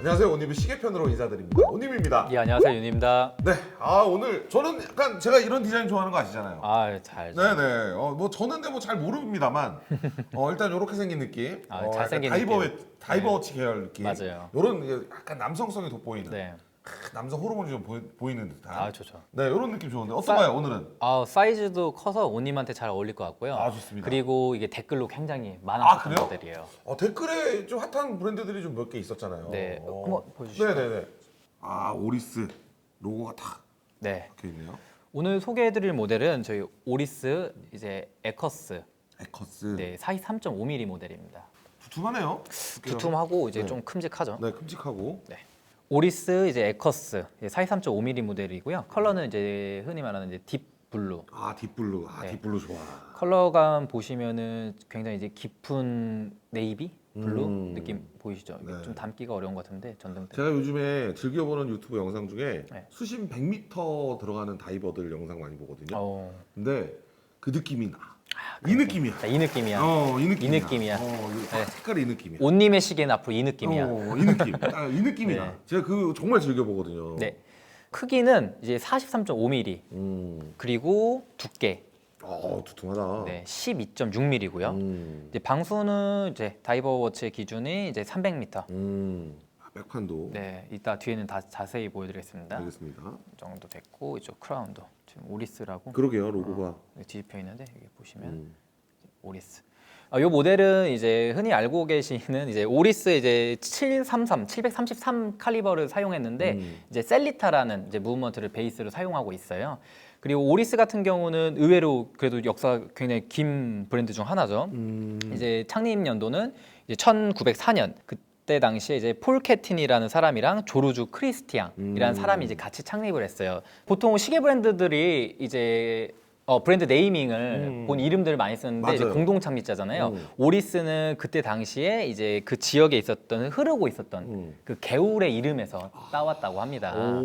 안녕하세요. 온니브 시계편으로 인사드립니다. 온니브입니다. 예, 안녕하세요. 윤입니다. 네, 오늘 저는 약간 제가 이런 디자인 좋아하는 거 아시잖아요. 잘. 네네. 뭐 저는 근데 뭐 잘 모릅니다만 일단 이렇게 생긴 느낌. 잘생긴 약간 다이버워치 네. 계열 느낌. 맞아요. 이런 약간 남성성이 돋보이는. 네. 남성 호르몬이 좀 보이는 듯한. 좋죠. 네, 이런 느낌 좋은데 어떤가요 오늘은? 사이즈도 커서 온님한테 잘 어울릴 것 같고요. 좋습니다. 그리고 이게 댓글로 굉장히 많았던 그래요? 모델이에요. 댓글에 좀 핫한 브랜드들이 좀 몇 개 있었잖아요. 네, 한번 보여주시죠. 네네네. 오리스 로고가 딱 네. 박혀 있네요. 오늘 소개해드릴 모델은 저희 오리스 이제 에커스. 에커스. 네, 사이즈 3.5mm 모델입니다. 두툼하네요. 두툼하고 이제 네. 좀 큼직하죠. 네, 큼직하고. 네. 오리스 이제 에커스 사이즈 3.5mm 모델이고요. 컬러는 이제 흔히 말하는 이제 딥 블루. 딥블루. 네. 딥블루 좋아. 컬러감 보시면은 굉장히 이제 깊은 네이비 블루 느낌 보이시죠? 네. 좀 담기가 어려운 것 같은데 전등 때문에. 제가 요즘에 즐겨보는 유튜브 영상 중에 네. 수심 100m 들어가는 다이버들 영상 많이 보거든요. 근데 그 느낌이 나. 이 느낌이야. 자, 이 느낌이야. 이 느낌이야. 이 느낌이야. 네. 색깔이 이 느낌이야. 온님의 시계는 앞으로 이 느낌이야. 이 느낌. 이 느낌이 네. 나. 제가 그 정말 즐겨보거든요. 네. 크기는 이제 43.5mm 그리고 두께 두툼하다. 네, 12.6mm고요. 이제 방수는 이제 다이버워치 기준이 이제 300m. 백판도. 네, 이따 뒤에는 다 자세히 보여드리겠습니다. 알겠습니다. 이 정도 됐고 이쪽 크라운도 지금 오리스라고 그러게요, 로고가. 뒤집혀 있는데 여기 보시면 오리스. 이 모델은 이제 흔히 알고 계시는 이제 오리스 이제 733 칼리버를 사용했는데 이제 셀리타라는 이제 무브먼트를 베이스로 사용하고 있어요. 그리고 오리스 같은 경우는 의외로 그래도 역사가 굉장히 긴 브랜드 중 하나죠. 이제 창립 연도는 이제 1904년. 그때 당시에 이제 폴 캐틴이라는 사람이랑 조르주 크리스티앙이라는 사람이 이제 같이 창립을 했어요. 보통 시계 브랜드들이 이제 브랜드 네이밍을 본 이름들을 많이 쓰는데 이제 맞아요. 공동 창립자잖아요. 오리스는 그때 당시에 이제 그 지역에 있었던 흐르고 있었던 그 개울의 이름에서 따왔다고 합니다.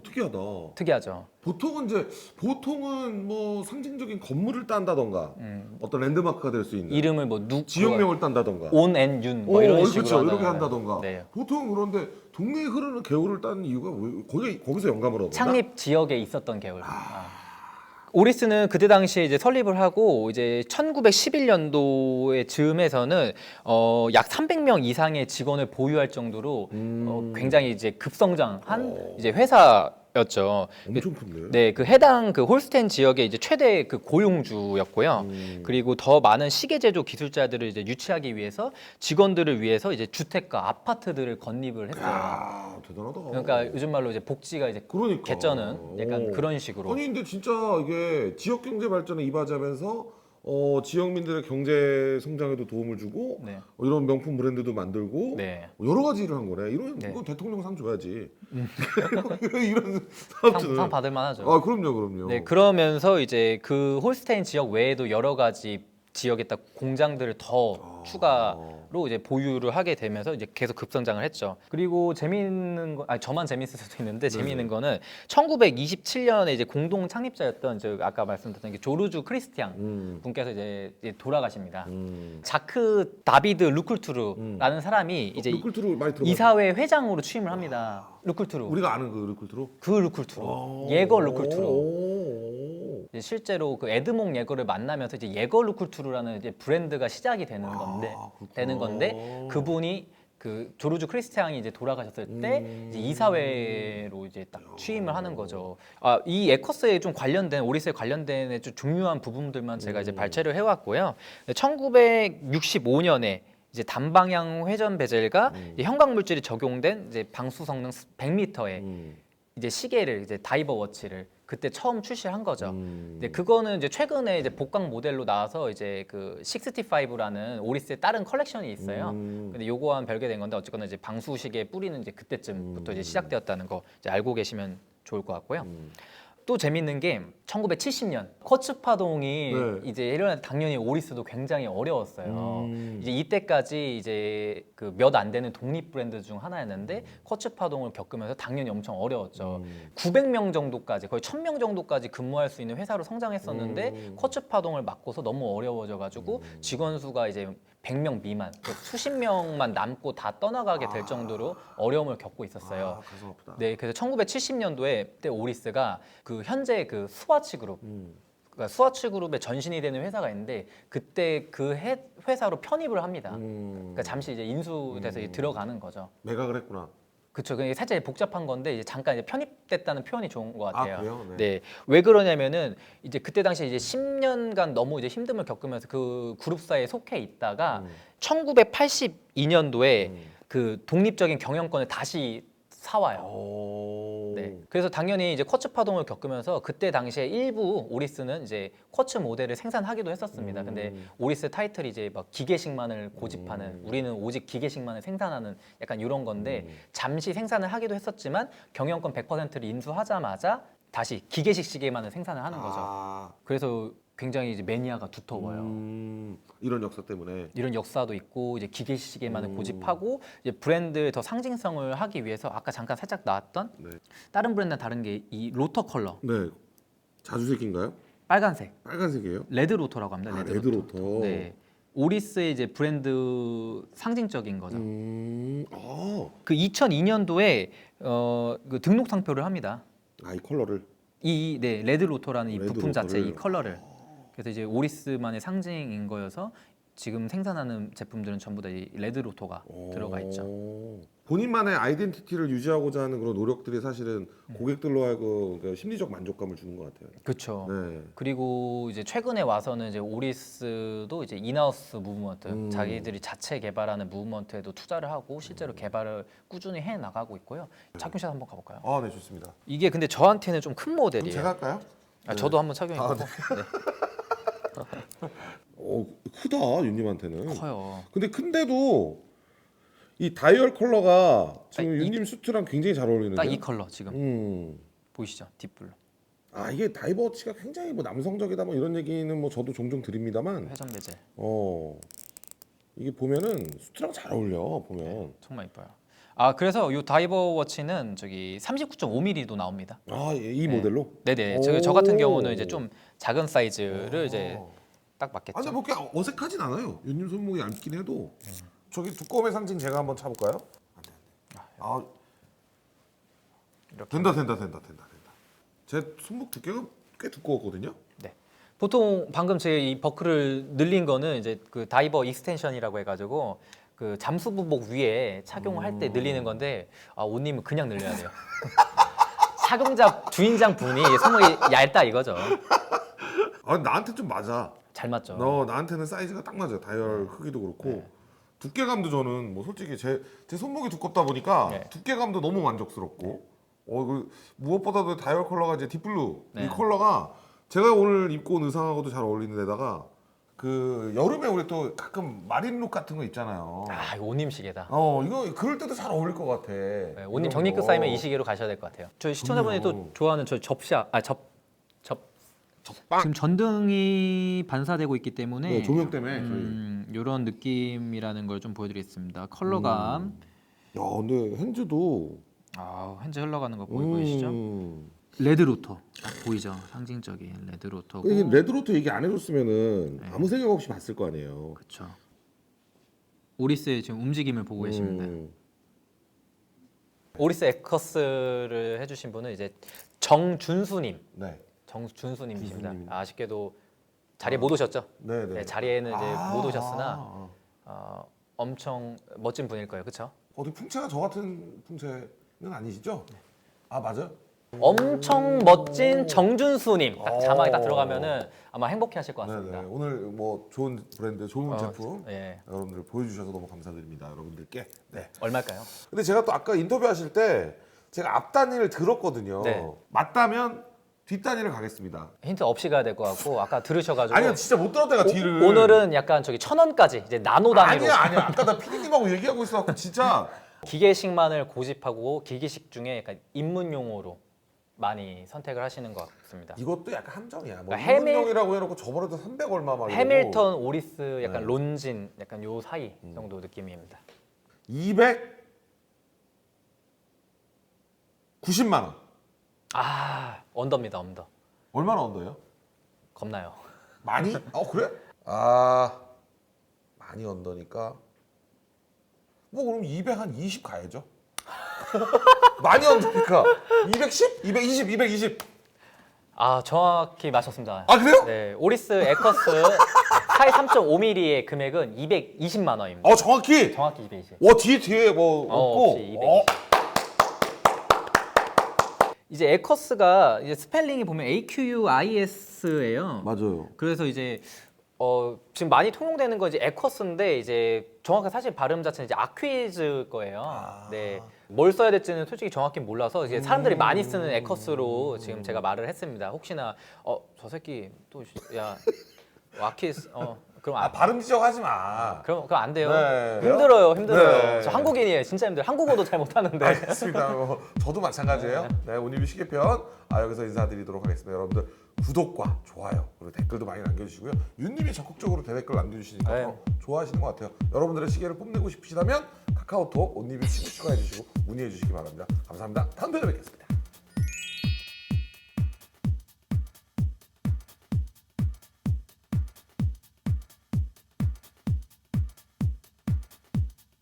특이하다. 특이하죠. 보통은 뭐 상징적인 건물을 딴다던가 어떤 랜드마크가 될 수 있는 이름을 뭐 지역명을 딴다던가 온앤윤 뭐 이런 식으로 그렇죠. 이렇게 하잖아요. 한다던가. 네. 보통 그런데 동네에 흐르는 개울을 딴 이유가 거기서 영감을 얻었나? 창립 지역에 있었던 개울. 오리스는 그때 당시에 이제 설립을 하고 이제 1911년도에 즈음에서는 약 300명 이상의 직원을 보유할 정도로 굉장히 이제 급성장한 이제 회사였죠. 엄청 큰데. 네, 그 해당 그 홀스텐 지역의 이제 최대 그 고용주였고요. 그리고 더 많은 시계 제조 기술자들을 이제 유치하기 위해서 직원들을 위해서 이제 주택과 아파트들을 건립을 했어요. 대단하다. 그러니까 요즘 말로 이제 복지가 이제 그러니까. 개쩌는 약간 그런 식으로. 아니 근데 진짜 이게 지역 경제 발전에 이바지하면서 지역민들의 경제 성장에도 도움을 주고 네. 이런 명품 브랜드도 만들고 네. 여러 가지 일을 한 거네. 네. 이거 대통령 상 줘야지. 이런 사업주는. 상 받을 만하죠. 그럼요. 네, 그러면서 이제 그 홀스테인 지역 외에도 여러 가지 지역에다 공장들을 더 추가로 이제 보유를 하게 되면서 이제 계속 급성장을 했죠. 그리고 재미있는 거, 저만 재밌을 수도 있는데 재미있는 거는 1927년에 이제 공동 창립자였던 아까 말씀드렸던 게 조르주 크리스티앙 분께서 이제 돌아가십니다. 자크 다비드 루쿨투르라는 사람이 이제 루쿨투르 많이 들어봤어. 이사회 회장으로 취임을 합니다. 루쿨투르. 우리가 아는 그 루쿨투르? 그 루쿨투르. 예거 루쿨투르. 이제 실제로 그 에드몽 예거를 만나면서 이제 예거 루쿨투르라는 이제 브랜드가 시작이 되는 건데 그분이 그 조르주 크리스티앙이 이제 돌아가셨을 때 이제 이사회로 이제 딱 취임을 하는 거죠. 이 에커스에 좀 관련된 오리스에 관련된 좀 중요한 부분들만 제가 이제 발췌를 해왔고요. 1965년에 이제 단방향 회전 베젤과 형광 물질이 적용된 이제 방수 성능 100m의 이제 시계를 이제 다이버 워치를 그때 처음 출시한 거죠. 근데 그거는 이제 최근에 이제 복강 모델로 나와서 이제 그 65라는 오리스의 다른 컬렉션이 있어요. 근데 요거와는 별개된 건데 어쨌거나 이제 방수 시계에 뿌리는 이제 그때쯤부터 이제 시작되었다는 거 이제 알고 계시면 좋을 것 같고요. 또 재밌는 게 1970년 쿼츠 파동이 이제 일어날 때 당연히 오리스도 굉장히 어려웠어요. 이제 이때까지 이제 그 몇 안 되는 독립 브랜드 중 하나였는데 쿼츠 파동을 겪으면서 당연히 엄청 어려웠죠. 900명 정도까지 거의 1000명 정도까지 근무할 수 있는 회사로 성장했었는데 쿼츠 파동을 맞고서 너무 어려워져 가지고 직원 수가 이제 100명 미만, 수십 명만 남고 다 떠나가게 될 정도로 어려움을 겪고 있었어요. 가슴 아프다. 네, 그래서 1970년도에 그때 오리스가 그 현재 그 스와치 그룹, 음. 그러니까 스와치 그룹의 전신이 되는 회사가 있는데 그때 그 회사로 편입을 합니다. 그러니까 잠시 이제 인수돼서 이제 들어가는 거죠. 매각을 했구나. 그렇죠. 그게 살짝 복잡한 건데 이제 잠깐 이제 편입됐다는 표현이 좋은 것 같아요. 그래요? 네. 네. 왜 그러냐면은 이제 그때 당시 이제 10년간 너무 이제 힘듦을 겪으면서 그 그룹사에 속해 있다가 1982년도에 그 독립적인 경영권을 다시 사와요. 오. 네. 그래서 당연히 이제 쿼츠 파동을 겪으면서 그때 당시에 일부 오리스는 이제 쿼츠 모델을 생산하기도 했었습니다. 근데 오리스 타이틀이 이제 막 기계식만을 고집하는 우리는 오직 기계식만을 생산하는 약간 이런 건데 잠시 생산을 하기도 했었지만 경영권 100%를 인수하자마자 다시 기계식 시계만을 생산을 하는 거죠. 그래서 굉장히 이제 매니아가 두터워요. 이런 역사 때문에. 이런 역사도 있고 이제 기계식 시계만을 고집하고 이제 브랜드의 더 상징성을 하기 위해서 아까 잠깐 살짝 나왔던 네. 다른 브랜드는 다른 게 이 로터 컬러 네. 자주색인가요? 빨간색 빨간색이에요? 레드 로터라고 합니다. 레드 로터. 네. 오리스의 이제 브랜드 상징적인 거죠. 그 2002년도에 그 등록 상표를 합니다. 이 컬러를. 네, 레드 로터라는 이 레드 부품 자체 이 로터를. 컬러를. 그래서 이제 오리스만의 상징인 거여서 지금 생산하는 제품들은 전부 다 이 레드 로터가 들어가 있죠. 본인만의 아이덴티티를 유지하고자 하는 그런 노력들이 사실은 고객들로 하여금 그 심리적 만족감을 주는 것 같아요. 그렇죠. 네. 그리고 이제 최근에 와서는 이제 오리스도 이제 인하우스 무브먼트, 자기들이 자체 개발하는 무브먼트에도 투자를 하고 실제로 개발을 꾸준히 해 나가고 있고요. 착용샷 한번 가볼까요? 네, 좋습니다. 이게 근데 저한테는 좀 큰 그럼 모델이에요. 제가 할까요? 저도 한번 착용해 보고. 크다 윤님한테는. 커요. 근데 큰데도 이 다이얼 컬러가 지금 이- 윤님 수트랑 굉장히 잘 어울리는데. 딱 이 컬러 지금 보이시죠? 딥블루. 이게 다이버워치가 굉장히 뭐 남성적이다 뭐 이런 얘기는 뭐 저도 종종 드립니다만 회전 베젤. 이게 보면은 수트랑 잘 어울려 보면. 정말 이뻐요. 그래서 이 다이버 워치는 저기 39.5mm도 나옵니다. 이 모델로? 네네. 오. 저 같은 경우는 이제 좀 작은 사이즈를 이제 딱 맞겠죠. 근데 뭐 그렇게 어색하진 않아요. 윤님 손목이 얇긴 해도. 저기 두꺼움의 상징 제가 한번 차볼까요? 안돼. 이렇게. 된다. 제 손목 두께가 꽤 두꺼웠거든요. 네. 보통 방금 제 이 버클을 늘린 거는 이제 그 다이버 익스텐션이라고 해가지고 그 잠수부복 위에 착용할 때 늘리는 건데 옷님은 그냥 늘려야 돼요. 착용자 주인장 분이 손목이 얇다 이거죠. 나한테 좀 맞아. 잘 맞죠. 나한테는 사이즈가 딱 맞아요. 다이얼 크기도 그렇고 두께감도 저는 뭐 솔직히 제 손목이 두껍다 보니까 네. 두께감도 너무 만족스럽고 무엇보다도 다이얼 컬러가 이제 딥블루 이 네. 컬러가 제가 오늘 입고 온 의상하고도 잘 어울리는 데다가 그 여름에 우리 또 가끔 마린룩 같은 거 입잖아요. 이거 옷님 시계다. 이거 그럴 때도 잘 어울릴 것 같아. 네, 옷님 이런 정리끝 거. 쌓이면 이 시계로 가셔야 될 것 같아요. 저희 시청자분이 또 그럼요. 좋아하는 저 지금 전등이 반사되고 있기 때문에 네, 조명 때문에 이런 느낌이라는 걸 좀 보여드리겠습니다. 컬러감. 근데 핸즈도 현재 흘러가는 거 보이시죠? 음. 레드 로터 보이죠? 상징적인 레드 로터고. 이게 레드로트 얘기 안 해줬으면은 아무 생각 없이 봤을 거 아니에요. 그렇죠. 오리스의 지금 움직임을 보고 계십니다. 오리스 에커스를 해주신 분은 이제 정준수님, 네. 정준수님이십니다. 준수님. 아쉽게도 자리에 못 오셨죠? 네네. 네, 자리에는 이제 못 오셨으나 엄청 멋진 분일 거예요, 그렇죠? 어디 풍채가 저 같은 풍채는 아니시죠? 맞아요. 엄청 멋진 정준수님 딱 자막에 딱 들어가면은 아마 행복해하실 것 같습니다. 네네. 오늘 뭐 좋은 브랜드, 좋은 제품 예. 여러분들 보여주셔서 너무 감사드립니다, 여러분들께. 네. 얼마일까요? 근데 제가 또 아까 인터뷰하실 때 제가 앞 단위를 들었거든요. 네. 맞다면 뒷 단위를 가겠습니다. 힌트 없이 가야 될 것 같고 아까 들으셔가지고 아니요, 진짜 못 들었다가 뒤를. 오늘은 약간 저기 1,000원까지 이제 나노 단위로 아니야. 아까 나 PD님하고 얘기하고 있어갖고 진짜. 기계식만을 고집하고 기계식 중에 약간 입문 용어로 많이 선택을 하시는 것 같습니다. 이것도 약간 함정이야. 뭐 그러니까 해밀이라고 해놓고 저번에도 300 얼마 막. 이러고. 해밀턴, 오리스, 약간 네. 론진, 약간 요 사이 정도 느낌입니다. 290만 원. 언더입니다, 언더. 얼마나 언더예요? 겁나요. 많이? 그래? 많이 언더니까 뭐 그럼 200 한 20 가야죠. 많이 언더니까 210, 220, 220. 아 정확히 맞췄습니다. 아 그래요? 네, 오리스 에커스 사이 3.5mm의 금액은 220만 원입니다. 정확히. 정확히 220. 와 뒤에 뭐 없고. 없이 220. 이제 에커스가 이제 스펠링이 보면 AQUIS예요. 맞아요. 그래서 이제 지금 많이 통용되는 건 이제 에커스인데 이제 정확히 사실 발음 자체는 이제 아퀴즈 거예요. 네. 뭘 써야 될지는 솔직히 정확히 몰라서 이제 사람들이 많이 쓰는 에커스로 지금 제가 말을 했습니다. 혹시나 저 새끼 또 야 아퀴즈 그럼 발음 지적하지 마. 그럼 안 돼요. 네. 힘들어요. 네. 저 한국인이에요. 진짜 힘들어요. 한국어도 잘 못하는데. 알겠습니다. 저도 마찬가지예요. 네, 오니뷰 시계편 여기서 인사드리도록 하겠습니다. 여러분들 구독과 좋아요 그리고 댓글도 많이 남겨주시고요. 윤님이 적극적으로 대댓글 남겨주시니까 네. 더 좋아하시는 것 같아요. 여러분들의 시계를 뽐내고 싶으시다면 카카오톡 온니뷰 친구 추가해주시고 문의해주시기 바랍니다. 감사합니다. 다음 편에 뵙겠습니다.